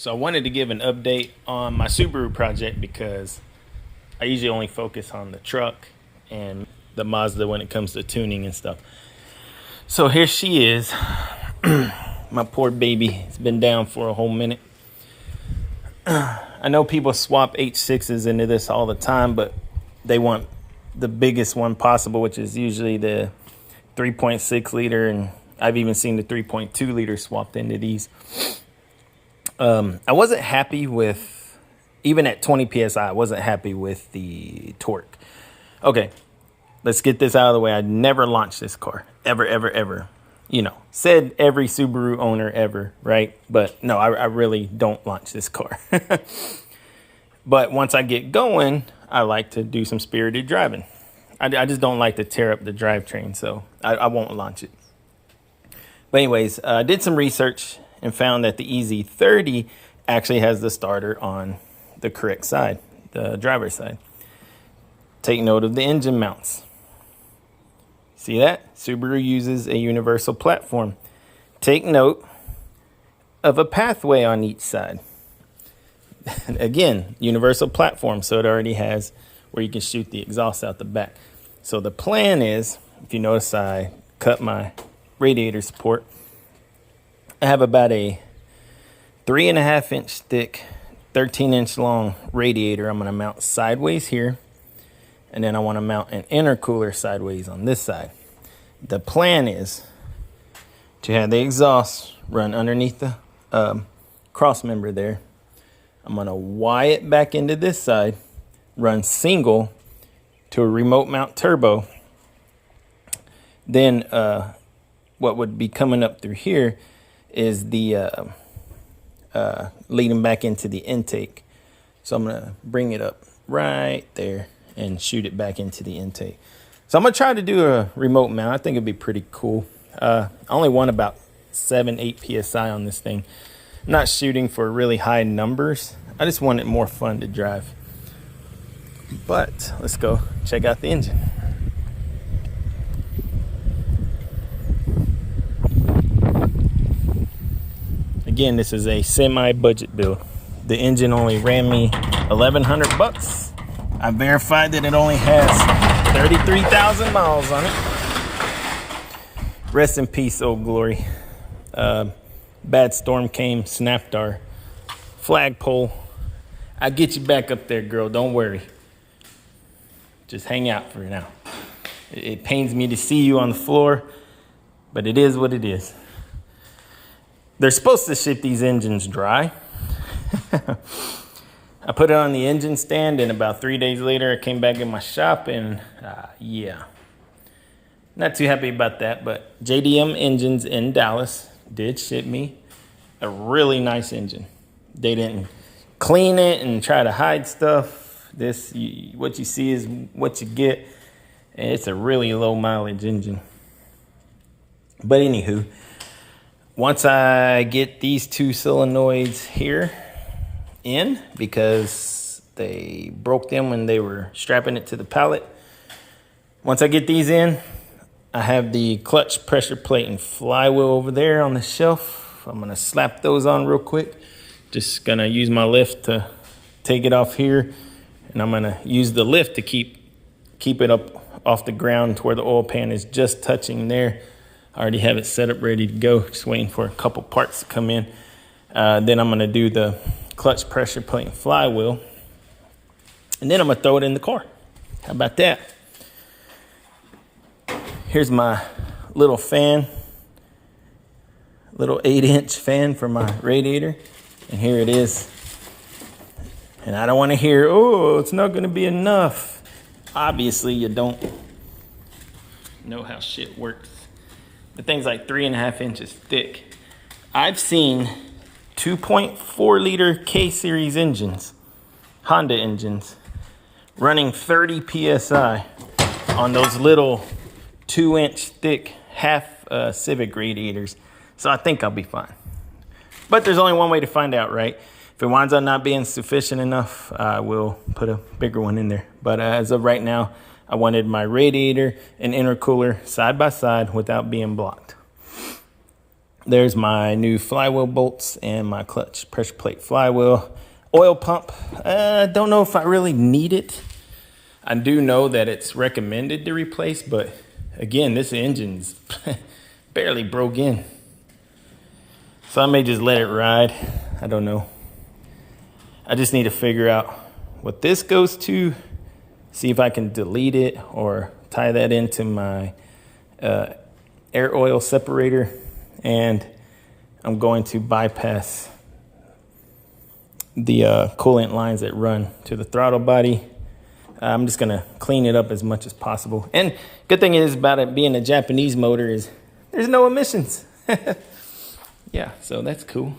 So I wanted to give an update on my Subaru project because I usually only focus on the truck and the Mazda when it comes to tuning and stuff. So here she is. My poor baby. It's been down for a whole minute. I know people swap H6s into this all the time, but they want the biggest one possible, which is usually the 3.6 liter, and I've even seen the 3.2 liter swapped into these. I wasn't happy with, even at 20 psi, I wasn't happy with the torque. Okay, let's get this out of the way. I never launched this car, ever. You know, said every Subaru owner ever, right? But no, I really don't launch this car. But once I get going, I like to do some spirited driving. I just don't like to tear up the drivetrain, so I won't launch it. But anyways, I did some research and found that the EZ30 actually has the starter on the correct side, the driver's side. Take note of the engine mounts. See that? Subaru uses a universal platform. Take note of a pathway on each side. Again, universal platform, so it already has where you can shoot the exhaust out the back. So the plan is, if you notice I cut my radiator support, I have about a 3.5 inch thick, 13 inch long radiator I'm going to mount sideways here. And then I want to mount an intercooler sideways on this side. The plan is to have the exhaust run underneath the cross member there. I'm going to wire it back into this side, run single to a remote mount turbo. Then what would be coming up through here is the leading back into the intake. So I'm going to bring it up right there and shoot it back into the intake. So I'm going to try to do a remote mount. I think it'd be pretty cool. I only want about 7-8 psi on this thing. I'm not shooting for really high numbers. I just want it more fun to drive. But let's go check out the engine. Again, this is a semi-budget build. The engine only ran me $1,100. I verified that it only has 33,000 miles on it. Rest in peace, Old Glory. Bad storm came, snapped our flagpole. I'll get you back up there, girl. Don't worry. Just hang out for now. It pains me to see you on the floor, but it is what it is. They're supposed to ship these engines dry. I put it on the engine stand, and about 3 days later, I came back in my shop, and yeah. Not too happy about that, but JDM Engines in Dallas did ship me a really nice engine. They didn't clean it and try to hide stuff. What you see is what you get, and it's a really low mileage engine. But anywho, once I get these two solenoids here in, because they broke them when they were strapping it to the pallet. Once I get these in, I have the clutch pressure plate and flywheel over there on the shelf. I'm going to slap those on real quick. Just going to use my lift to take it off here. And I'm going to use the lift to keep it up off the ground to where the oil pan is just touching there. I already have it set up ready to go. Just waiting for a couple parts to come in. Then I'm going to do the clutch pressure plate and flywheel. And then I'm going to throw it in the car. How about that? Here's my little fan. Little 8-inch fan for my radiator. And here it is. And I don't want to hear, oh, it's not going to be enough. Obviously, you don't know how shit works. The thing's like 3.5 inches thick. I've seen 2.4 liter K-series engines, Honda engines, running 30 psi on those little 2-inch thick half Civic radiators. So I think I'll be fine. But there's only one way to find out, right? If it winds up not being sufficient enough, I will put a bigger one in there. But as of right now, I wanted my radiator and intercooler side by side without being blocked. There's my new flywheel bolts and my clutch pressure plate flywheel. Oil pump, don't know if I really need it. I do know that it's recommended to replace, but again, this engine's barely broke in. So I may just let it ride. I don't know. I just need to figure out what this goes to, see if I can delete it or tie that into my air oil separator. And I'm going to bypass the coolant lines that run to the throttle body. I'm just gonna clean it up as much as possible. And good thing is about it being a Japanese motor is there's no emissions. Yeah, so that's cool.